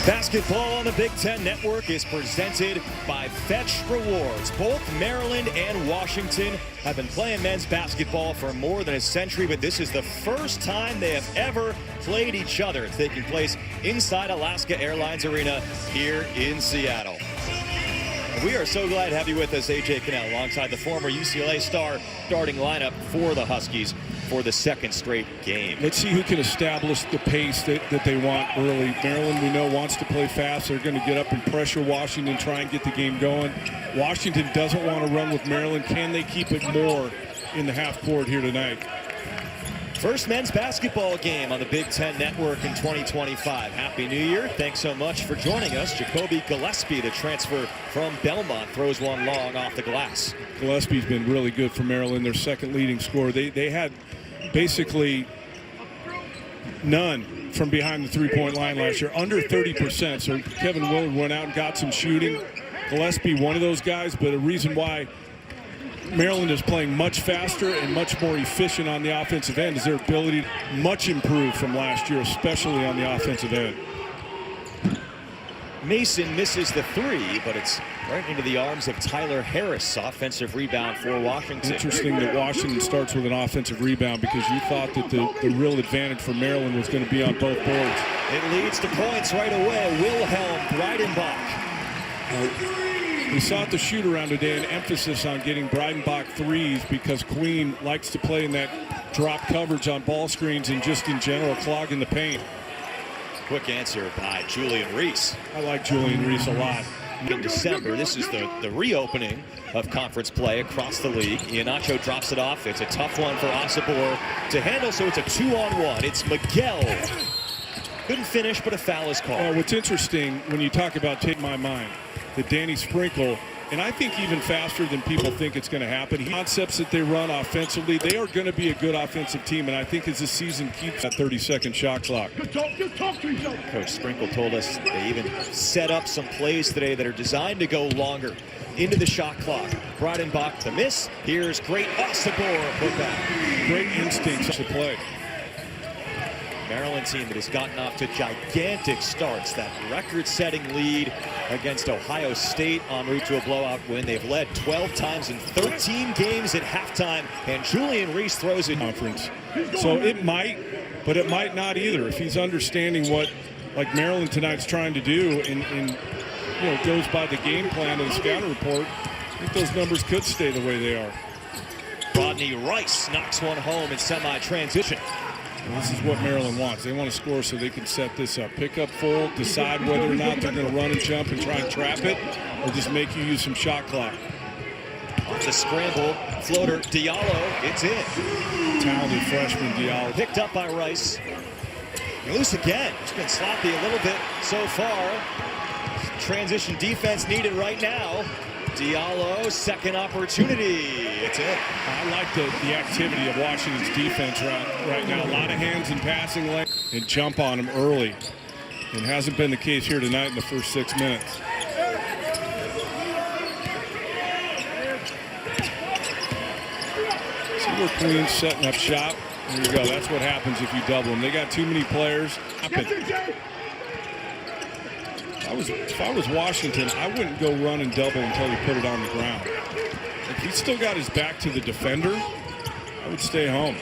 Basketball on the Big Ten Network is presented by Fetch Rewards. Both Maryland and Washington have been playing men's basketball for more than a century, but this is the first time they have ever played each other. It's taking place inside Alaska Airlines Arena here in Seattle. We are so glad to have you with us, AJ Cannell, alongside the former UCLA star, starting lineup for the Huskies for the second straight game. Let's see who can establish the pace that they want early. Maryland, we know, wants to play fast. They're going to get up and pressure Washington, try and get the game going. Washington doesn't want to run with Maryland. Can they keep it more in the half court here tonight? First men's basketball game on the Big Ten Network in 2025. Happy New Year. Thanks so much for joining us. Jacoby Gillespie, the transfer from Belmont, throws one long off the glass. Gillespie's been really good for Maryland, their second leading scorer. They had basically none from behind the three-point line last year, under 30%. So Kevin Willard went out and got some shooting. Gillespie, one of those guys, but a reason why Maryland is playing much faster and much more efficient on the offensive end is their ability much improved from last year, especially on the offensive end. Mason misses the three, but it's right into the arms of Tyler Harris. Offensive rebound for Washington. Interesting that Washington starts with an offensive rebound, because you thought that the real advantage for Maryland was going to be on both boards. It leads to points right away. Wilhelm Breidenbach. We saw the shoot around today, an emphasis on getting Breidenbach threes, because Queen likes to play in that drop coverage on ball screens and just in general clogging the paint. Quick answer by Julian Reese. I like Julian Reese a lot. In December, this is the reopening of conference play across the league. Iheanacho drops it off. It's a tough one for Osobor to handle, so it's a 2-on-1. It's Miguel. Couldn't finish, but a foul is called. What's interesting when you talk about Take My Mind, that Danny Sprinkle, and I think even faster than people think it's going to happen. Concepts that they run offensively, they are going to be a good offensive team, and I think as the season keeps that 30-second shot clock. Coach Sprinkle told us they even set up some plays today that are designed to go longer into the shot clock. Breidenbach the miss. Here's great Osobor put back. Great instincts to play. Maryland team that has gotten off to gigantic starts. That record-setting lead against Ohio State en route to a blowout win. They've led 12 times in 13 games at halftime, and Julian Reese throws it. Conference. So it might, but it might not either. If he's understanding what, like Maryland tonight's trying to do, and goes by the game plan of the scouting report, I think those numbers could stay the way they are. Rodney Rice knocks one home in semi-transition. This is what Maryland wants. They want to score so they can set this up. Pick up full, decide whether or not they're going to run and jump and try and trap it, or just make you use some shot clock. Off the scramble, floater, Diallo, it's in. Talented freshman Diallo. Picked up by Rice. Loose again. It's been sloppy a little bit so far. Transition defense needed right now. Diallo, second opportunity. It's in. I like the activity of Washington's defense right now. A lot of hands in passing lane and jump on them early. It hasn't been the case here tonight in the first 6 minutes. See where Queen's setting up shop? There you go. That's what happens if you double them. They got too many players. If I was Washington, I wouldn't go run and double until he put it on the ground. If he's still got his back to the defender, I would stay home.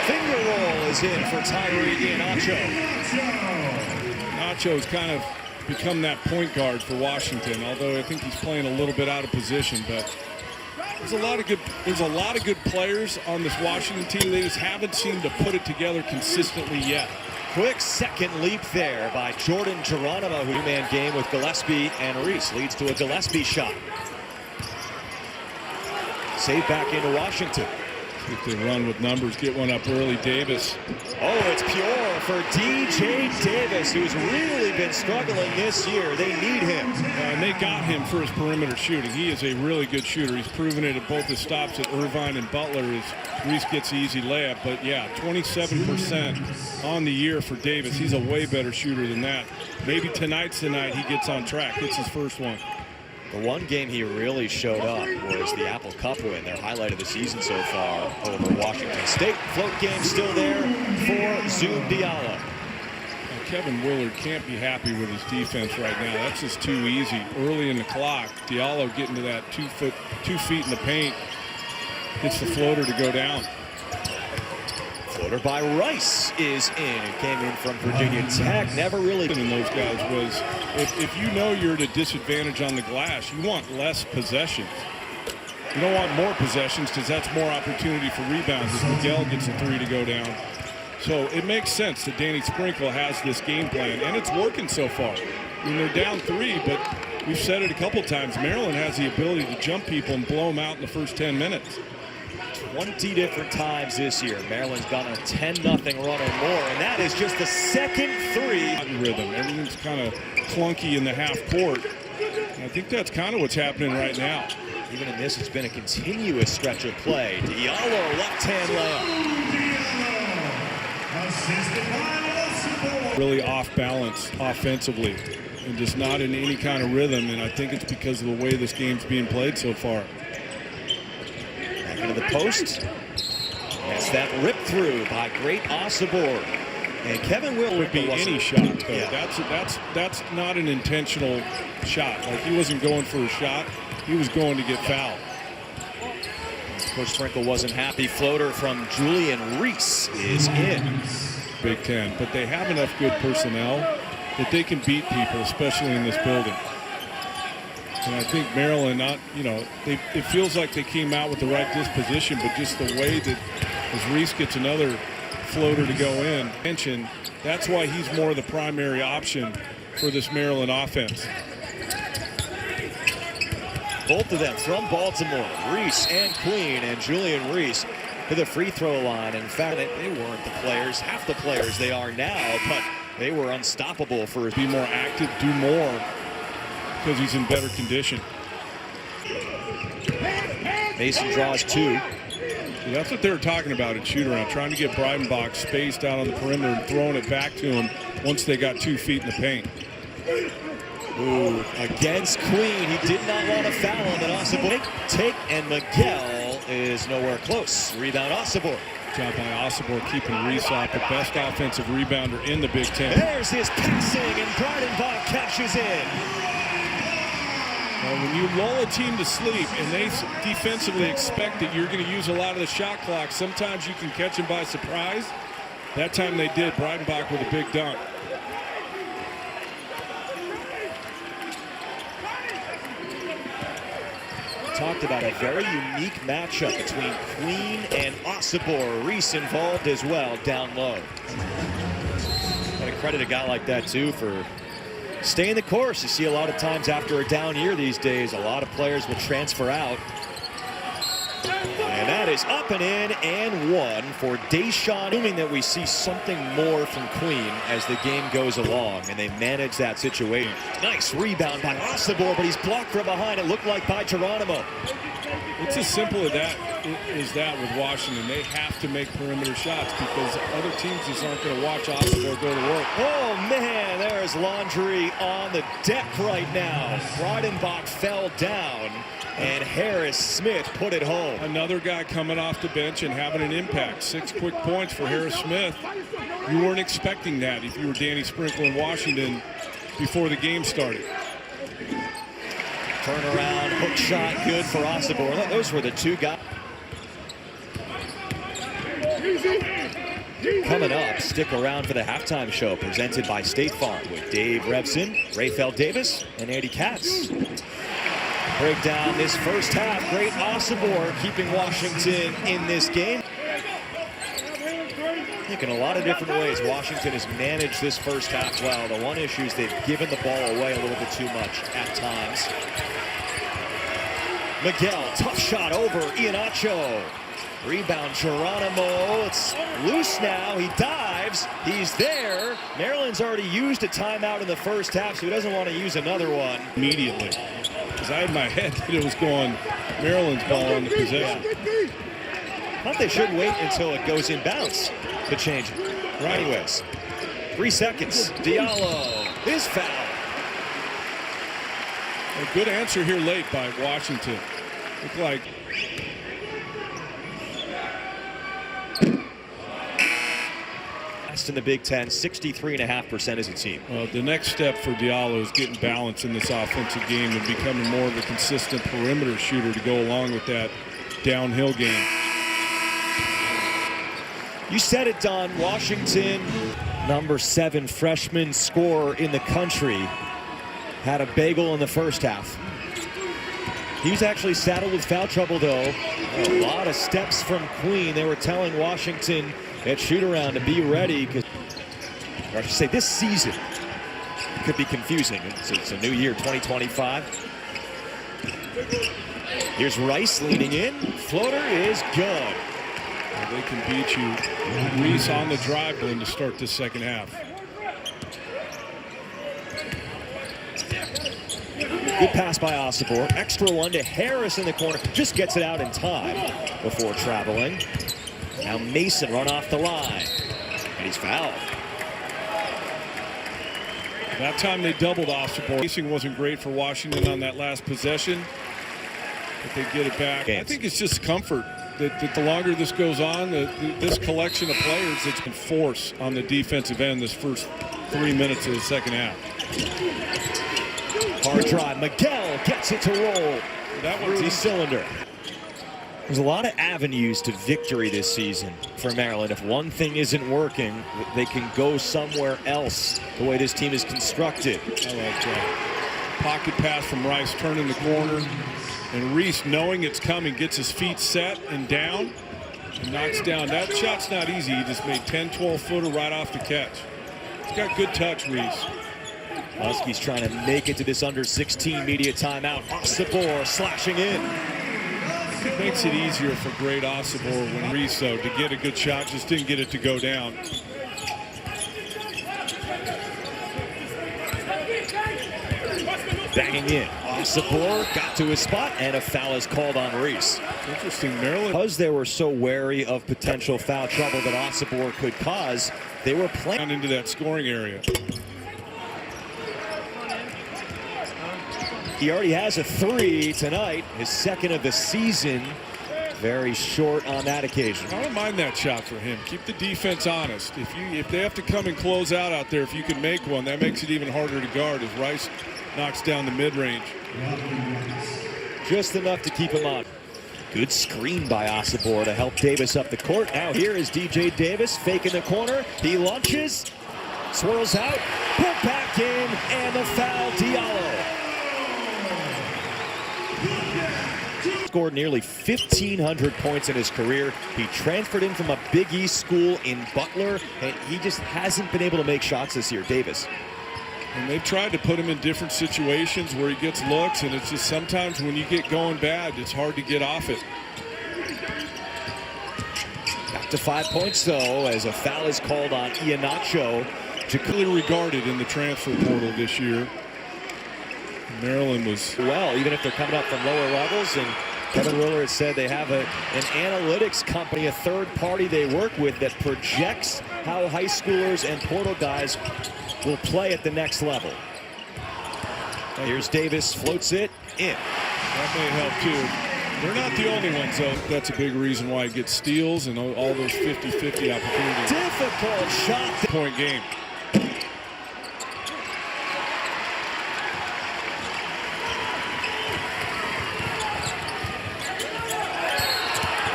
Finger roll is in for Tyree Iheanacho. Nacho's kind of become that point guard for Washington, although I think he's playing a little bit out of position. But there's a lot of good players on this Washington team. They just haven't seemed to put it together consistently yet. Quick second leap there by Jordan Geronimo, who man game with Gillespie and Reese. Leads to a Gillespie shot. Save back into Washington. If they run with numbers, get one up early. Davis. Oh, it's pure for DJ Davis, who's really been struggling this year. They need him. And they got him for his perimeter shooting. He is a really good shooter. He's proven it at both his stops at Irvine and Butler as Reese gets the easy layup. But yeah, 27% on the year for Davis. He's a way better shooter than that. Maybe tonight's the night he gets on track. Gets his first one. The one game he really showed up was the Apple Cup win, their highlight of the season so far over Washington State. Float game still there for Zoom Diallo. Kevin Willard can't be happy with his defense right now. That's just too easy. Early in the clock, Diallo getting to that 2 feet in the paint, gets the floater to go down. Floater by Rice is in. It came in from Virginia Tech. Never really. In those guys was, if you know you're at a disadvantage on the glass, you want less possessions. You don't want more possessions because that's more opportunity for rebounds as Miguel gets a 3 to go down. So it makes sense that Danny Sprinkle has this game plan, and it's working so far. I mean, they're down 3, but we've said it a couple times. Maryland has the ability to jump people and blow them out in the first 10 minutes. 20 different times this year. Maryland's got a 10-0 run or more, and that is just the second 3. Rhythm. Everything's kind of clunky in the half court. And I think that's kind of what's happening right now. Even in this, it's been a continuous stretch of play. Diallo, left-hand layup. Really off balance offensively and just not in any kind of rhythm, and I think it's because of the way this game's being played so far. Back into the post. That's that rip through by great Osobor. And Kevin Willard would be any shot, though. Yeah. That's not an intentional shot. Like, he wasn't going for a shot. He was going to get fouled. Coach Sprinkle wasn't happy. Floater from Julian Reese is in. Big Ten, but they have enough good personnel that they can beat people, especially in this building. And I think Maryland, it feels like they came out with the right disposition, but just the way that as Reese gets another floater to go in, that's why he's more the primary option for this Maryland offense. Both of them from Baltimore, Reese and Queen, and Julian Reese to the free throw line. In fact, they weren't the players, half the players they are now, but they were unstoppable for be more active, do more, because he's in better condition. Mason draws 2. That's what they were talking about at shoot-around, trying to get Breidenbach spaced out on the perimeter and throwing it back to him once they got 2 feet in the paint. Ooh, against Queen. He did not want to foul him, and Osobor and Miguel is nowhere close. Rebound Osobor. Job by Osobor keeping Reese off, the best offensive rebounder in the Big Ten. There's his passing, and Breidenbach catches in. When you lull a team to sleep and they defensively expect that you're going to use a lot of the shot clock, sometimes you can catch them by surprise. That time they did. Breidenbach with a big dunk. Talked about a very unique matchup between Queen and Osobor. Reese involved as well down low. Gotta credit a guy like that too for staying the course. You see a lot of times after a down year these days, a lot of players will transfer out. And that is up and in and one for Daeshon. Assuming that we see something more from Queen as the game goes along and they manage that situation. Nice rebound by Osobor, but he's blocked from behind. It looked like by Geronimo. It's as simple as that with Washington. They have to make perimeter shots because other teams just aren't going to watch Osobor go to work. Oh, man, there's laundry on the deck right now. Breidenbach fell down, and Harris Smith put it home. Another guy coming off the bench and having an impact. 6 quick points for Harris Smith. You weren't expecting that if you were Danny Sprinkle in Washington before the game started. Turnaround, hook shot, good for Osobor. Those were the two guys. Coming up, stick around for the halftime show presented by State Farm with Dave Revson, Rafael Davis, and Andy Katz. Break down this first half. Great Osobor keeping Washington in this game. I think in a lot of different ways, Washington has managed this first half well. The one issue is they've given the ball away a little bit too much at times. Miguel, tough shot over Iheanacho. Rebound, Geronimo. It's loose now. He dives. He's there. Maryland's already used a timeout in the first half, so he doesn't want to use another one. Immediately. Because I had my head that it was going Maryland's ball on the possession. I thought they should wait until it goes in bounds to change it. Right. Anyways, 3 seconds. Diallo is fouled. A good answer here late by Washington. Looked like in the Big Ten, 63.5% as a team. The next step for Diallo is getting balance in this offensive game and becoming more of a consistent perimeter shooter to go along with that downhill game. You said it, Don. Washington, number 7 freshman scorer in the country, had a bagel in the first half. He's actually saddled with foul trouble, though. A lot of steps from Queen. They were telling Washington at shoot-around to be ready, or I should say this season could be confusing. It's a new year, 2025. Here's Rice leaning in. Floater is good. They can beat you. Reese on the drive-in to start this second half. Good pass by Osibor. Extra one to Harris in the corner. Just gets it out in time before traveling. Now Mason run off the line. And he's fouled. That time they doubled Osibor. Pacing wasn't great for Washington on that last possession, but they get it back. I think it's just comfort that the longer this goes on, this collection of players that's been force on the defensive end this first 3 minutes of the second half. Hard drive. Miguel gets it to roll. That one's the cylinder. There's a lot of avenues to victory this season for Maryland. If one thing isn't working, they can go somewhere else the way this team is constructed. I like that. Pocket pass from Rice, turning the corner. And Reese, knowing it's coming, gets his feet set and down and knocks down. That shot's not easy. He just made 10, 12-footer right off the catch. He's got good touch, Reese. Huskies trying to make it to this under 16 media timeout. Osibor slashing in. It makes it easier for great Osibor when Reese, though, to get a good shot, just didn't get it to go down. Banging in. Osibor got to his spot, and a foul is called on Reese. Interesting, Maryland. Because they were so wary of potential foul trouble that Osibor could cause, they were playing into that scoring area. He already has a 3 tonight, his second of the season. Very short on that occasion. I don't mind that shot for him. Keep the defense honest. If they have to come and close out there, if you can make one, that makes it even harder to guard as Rice knocks down the mid-range. Just enough to keep him on. Good screen by Osibor to help Davis up the court. Now here is DJ Davis faking the corner. He launches, swirls out, put back in, and the foul, Diallo. Scored nearly 1,500 points in his career. He transferred in from a Big East school in Butler, and he just hasn't been able to make shots this year, Davis. And they've tried to put him in different situations where he gets looks, and it's just sometimes when you get going bad, it's hard to get off it. Back to 5 points, though, as a foul is called on Iheanacho. Particularly regarded in the transfer portal this year. Maryland was well, even if they're coming up from lower levels, and Kevin Willard said they have an analytics company, a third party they work with that projects how high schoolers and portal guys will play at the next level. Here's Davis, floats it in. That may help too. They're not the only ones, though. That's a big reason why he gets steals and all those 50-50 opportunities. Difficult shot. Point game.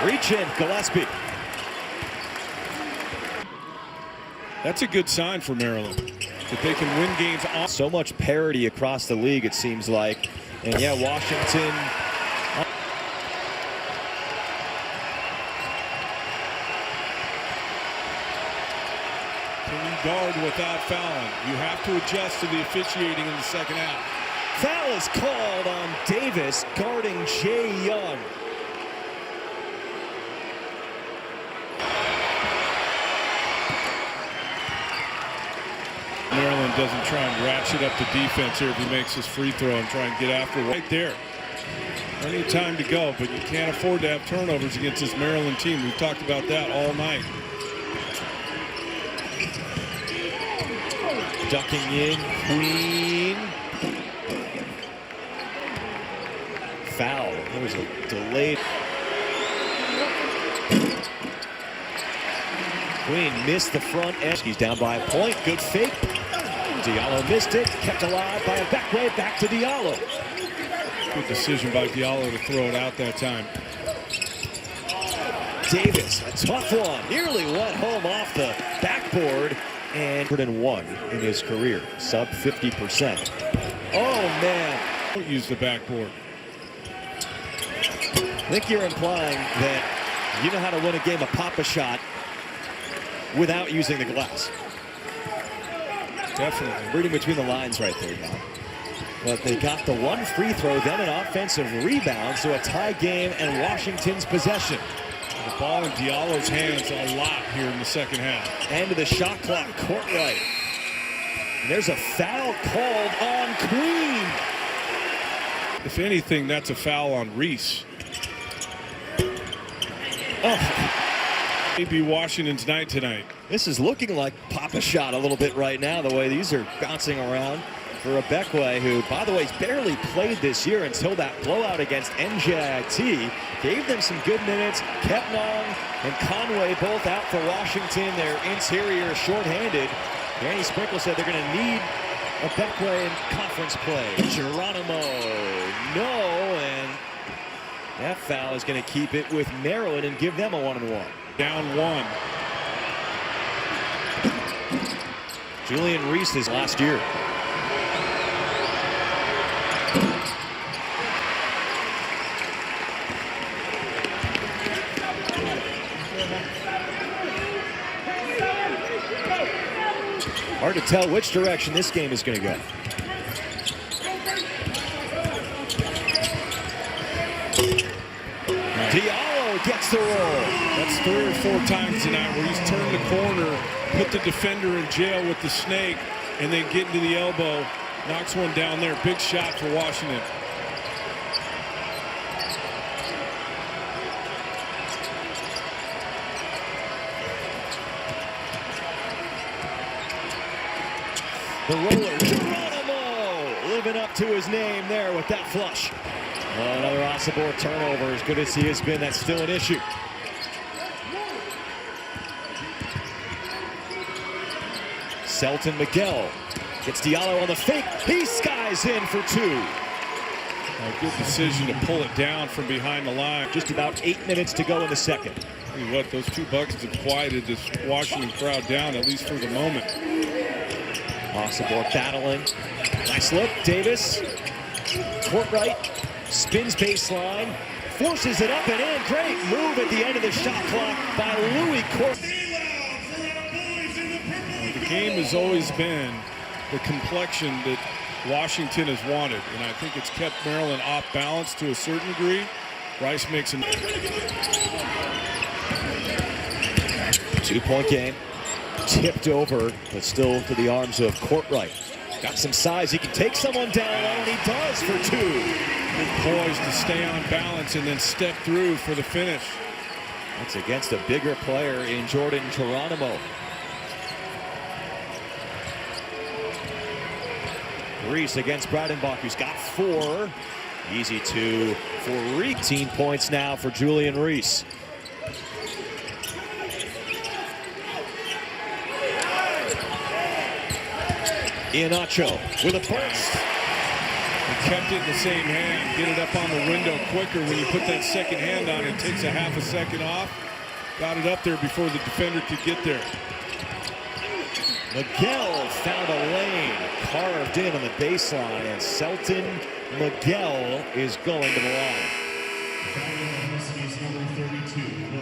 Reach in, Gillespie. That's a good sign for Maryland, that they can win games on. So much parity across the league, it seems like. And yeah, Washington. Can you guard without fouling? You have to adjust to the officiating in the second half. Foul is called on Davis, guarding Jay Young. Maryland doesn't try and ratchet up the defense here if he makes his free throw and try and get after it right there. Plenty of time to go, but you can't afford to have turnovers against this Maryland team. We've talked about that all night. Ducking in, Queen. Foul. There was a delayed. Queen missed the front edge. He's down by a point. Good fake. Diallo missed it. Kept alive by a back way. Back to Diallo. Good decision by Diallo to throw it out that time. Davis, a tough one. Nearly went home off the backboard. And 101 in his career. Sub 50%. Oh, man. Don't use the backboard. I think you're implying that you know how to win a game of Pop-A-Shot without using the glass. Definitely. Reading between the lines right there, Bob. But they got the one free throw, then an offensive rebound, so a tie game and Washington's possession. The ball in Diallo's hands a lot here in the second half. End of the shot clock, Courtright. And there's a foul called on Queen. If anything, that's a foul on Reese. Oh. Maybe Washington's night tonight. This is looking like Pop-A-Shot a little bit right now, the way these are bouncing around for Ibekwe, who, by the way, has barely played this year until that blowout against NJIT. Gave them some good minutes. Kepnong and Conway both out for Washington. Their interior shorthanded. Danny Sprinkle said they're going to need Ibekwe in conference play. Geronimo, no, and that foul is going to keep it with Maryland and give them a 1-1. Down one. Julian Reese is last year. Hard to tell which direction this game is going to go. Diallo gets the roll. That's 3 or 4 times tonight where he's turned the corner, put the defender in jail with the snake, and then get into the elbow, knocks one down there. Big shot for Washington. The roller, Geronimo, living up to his name there with that flush. Another Osobor turnover. As good as he has been, that's still an issue. Selton Miguel gets Diallo on the fake. He skies in for 2. A good decision to pull it down from behind the line. Just about 8 minutes to go in the second. Tell you what, those 2 buckets have quieted this Washington crowd down, at least for the moment. Osobor battling. Nice look. Davis. Courtright spins baseline. Forces it up and in. Great move at the end of the shot clock by Louis Court. The game has always been the complexion that Washington has wanted, and I think it's kept Maryland off balance to a certain degree. Rice makes a 2-point game. Tipped over, but still to the arms of Courtright. Got some size. He can take someone down, and he does for 2. Good poise to stay on balance and then step through for the finish. That's against a bigger player in Jordan Geronimo. Reese against Breidenbach, who's got 4. Easy 2 for Reese. 18 points now for Julian Reese. Iheanacho with a burst. He kept it in the same hand. Get it up on the window quicker. When you put that second hand on, it takes a half a second off. Got it up there before the defender could get there. Miguel found a lane, carved in on the baseline, and Selton Miguel is going to the line.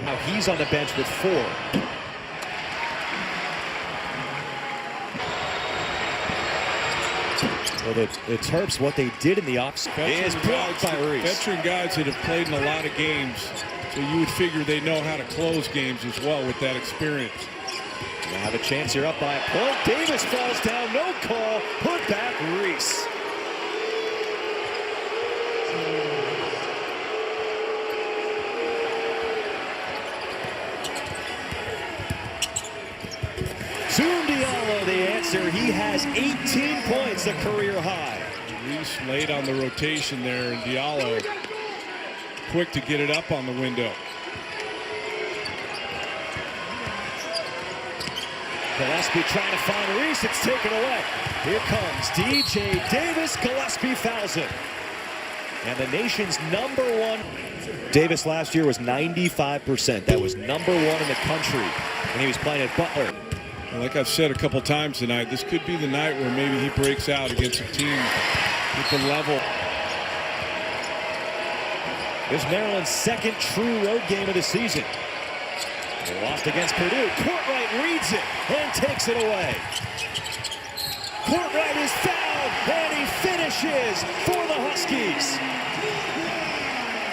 Now he's on the bench with 4. Well, the Terps, what they did in the ops is blocked by Reese. Veteran guys that have played in a lot of games, so you would figure they know how to close games as well with that experience. Now the chance here up by a point. Davis falls down, no call. Put back Reese. Zoom Diallo, the answer. He has 18 points, a career high. Reese late on the rotation there, and Diallo quick to get it up on the window. Gillespie trying to find Reese. It's taken away. Here comes DJ Davis. Gillespie fouls him. And the nation's #1. Davis last year was 95%. That was #1 in the country when he was playing at Butler. Like I've said a couple times tonight, this could be the night where maybe he breaks out against a team with the level. This is Maryland's second true road game of the season. They lost against Purdue. Courtright reads it and takes it away. Courtright is fouled and he finishes for the Huskies.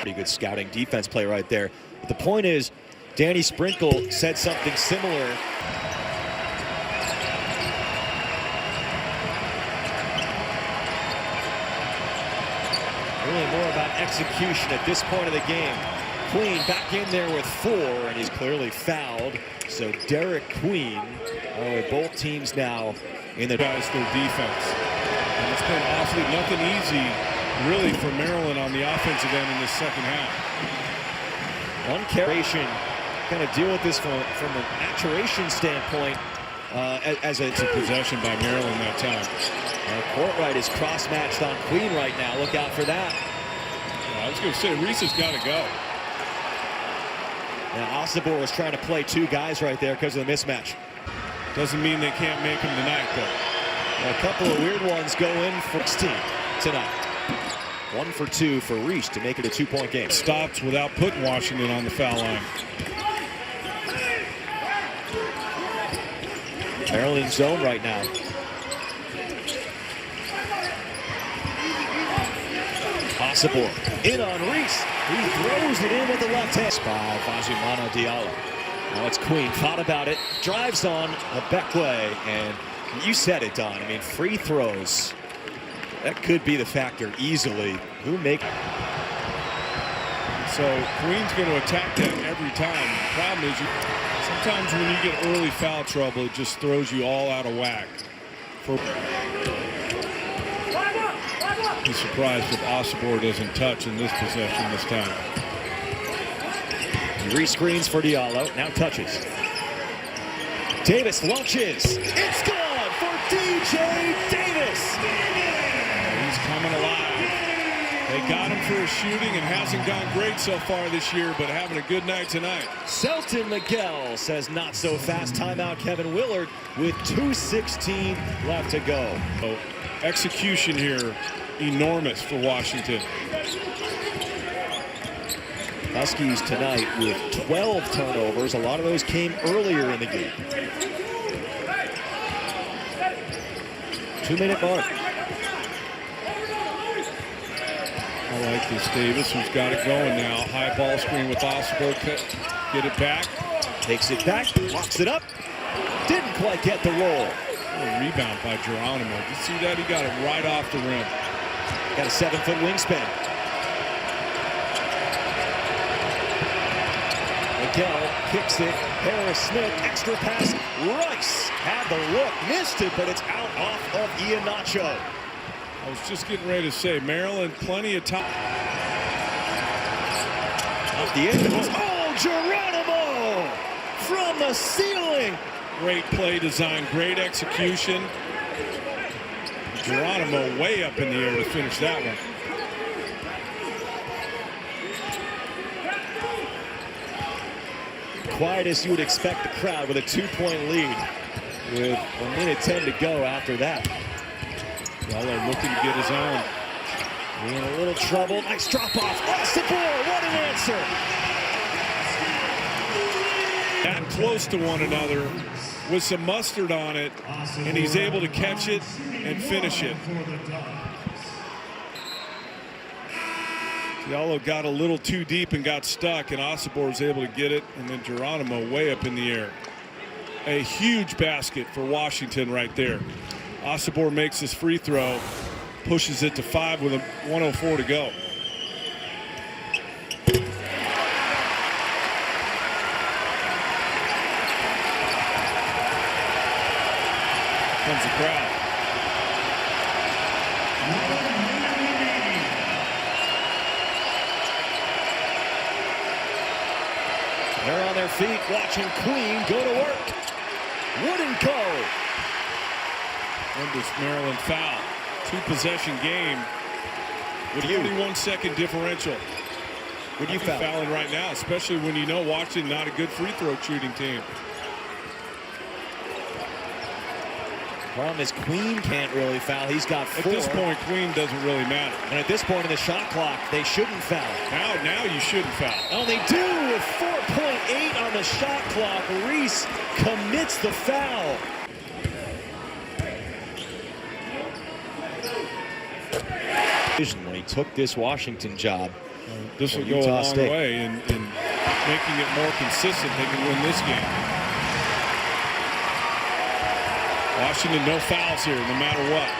Pretty good scouting defense play right there. But the point is, Danny Sprinkle said something similar. Really more about execution at this point of the game. Queen back in there with 4, and he's clearly fouled. So Derek Queen with both teams now in the guys their defense. And it's been awfully nothing easy really for Maryland on the offensive end in this second half. One carry, kind of deal with this from a maturation standpoint as a possession by Maryland that time. Courtright is cross-matched on Queen right now. Look out for that. I was going to say, Reese has got to go. Now, Osobor is trying to play 2 guys right there because of the mismatch. Doesn't mean they can't make them tonight, though. A couple of weird ones go in for 16 tonight. 1 for 2 for Reese to make it a 2-point game. Stops without putting Washington on the foul line. Maryland zone right now. Osobor in on Reese. He throws it in with the left hand by Fazumana Diallo. Now it's Queen. Thought about it. Drives on Abekwe. And you said it, Don. I mean, free throws. That could be the factor easily. Who make? So Queen's going to attack that every time. The problem is sometimes when you get early foul trouble, it just throws you all out of whack. Be surprised if Osobor doesn't touch in this possession this time. Re-screens for Diallo. Now touches. Davis launches. It's gone for DJ Davis. He's coming alive. They got him for his shooting and hasn't gone great so far this year, but having a good night tonight. Selton Miguel says not so fast. Timeout Kevin Willard with 2:16 left to go. So, execution here, enormous for Washington. Huskies tonight with 12 turnovers. A lot of those came earlier in the game. 2-minute mark. I like this. Davis, who's got it going now. High ball screen with Osobor. Get it back. Takes it back. Locks it up. Didn't quite get the roll. A rebound by Geronimo. Did you see that? He got it right off the rim. Got a 7-foot wingspan. Miguel kicks it. Harris Smith. Extra pass. Rice had the look. Missed it, but it's out off of Iheanacho. I was just getting ready to say, Maryland, plenty of time. Off the end. Oh, Geronimo! From the ceiling. Great play design, great execution. Geronimo way up in the air to finish that one. Quiet as you would expect the crowd with a 2-point lead. With 1:10 to go after that. Diallo looking to get his own. In a little trouble. Nice drop off. Osobor, what an answer. That close to one another with some mustard on it, and he's able to catch it and finish it. Diallo got a little too deep and got stuck, and Osobor was able to get it, and then Geronimo way up in the air. A huge basket for Washington right there. Osobor makes his free throw, pushes it to 5 with a 1:04 to go. Comes the crowd. They're on their feet watching Queen go to work. wouldn't go. When does Maryland foul? 2-possession game with 41-second differential. Would you foul? Fouling right now, especially when you know Washington not a good free throw shooting team. Problem is Queen can't really foul. He's got 4. At this point, Queen doesn't really matter. And at this point in the shot clock, they shouldn't foul. Now you shouldn't foul. Oh, they do with 4.8 on the shot clock. Reese commits the foul. When he took this Washington job, this will go a long way in making it more consistent. They can win this game. Washington, no fouls here, no matter what.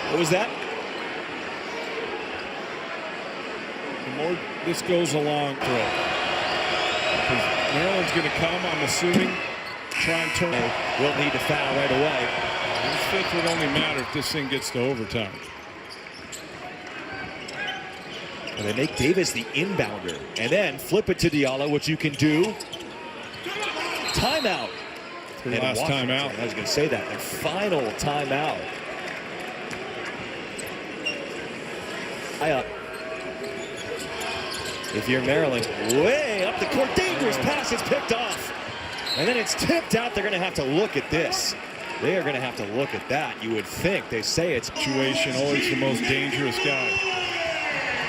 What was that? The more this goes along, because Maryland's going to come, I'm assuming, try and turn. Will need to foul right away. This fifth would only matter if this thing gets to overtime. And they make Davis the inbounder, and then flip it to Diallo, which you can do. Timeout. Their last timeout. I was going to say that. Their final timeout. If you're Maryland, way up the court, dangerous pass, it's picked off. And then it's tipped out. They're going to have to look at this. They are going to have to look at that. You would think. They say it's situation, always the most dangerous guy.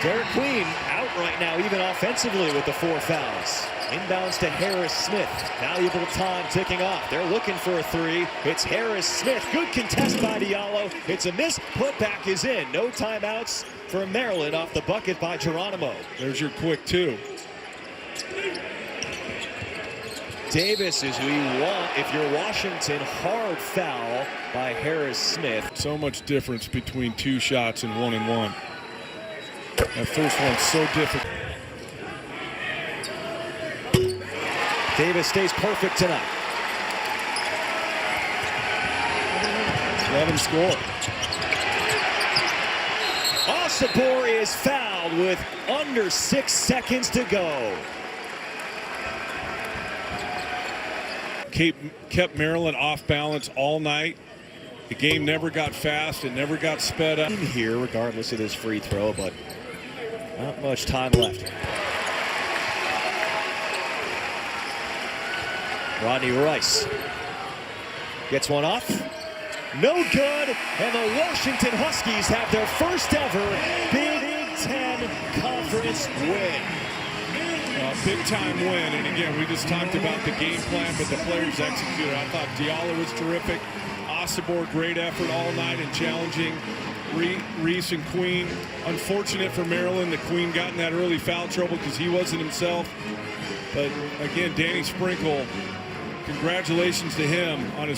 Derek Queen out right now, even offensively, with the 4 fouls. Inbounds to Harris Smith. Valuable time ticking off. They're looking for a 3. It's Harris Smith. Good contest by Diallo. It's a miss. Putback is in. No timeouts for Maryland off the bucket by Geronimo. There's your quick 2. Davis is who you want if you're Washington. Hard foul by Harris Smith. So much difference between 2 shots and 1 and 1. That first one's so difficult. Davis stays perfect tonight. Let him score. Osobor is fouled with under 6 seconds to go. Kept Maryland off balance all night. The game never got fast. It never got sped up. Here, regardless of this free throw, but not much time left. Rodney Rice gets one off. No good. And the Washington Huskies have their first ever Big Ten Conference win. Big time win. And again, we just talked about the game plan, but the players executed. I thought Diallo was terrific. Osobor, great effort all night and challenging Reese and Queen. Unfortunate for Maryland that Queen got in that early foul trouble because he wasn't himself. But again, Danny Sprinkle, congratulations to him on his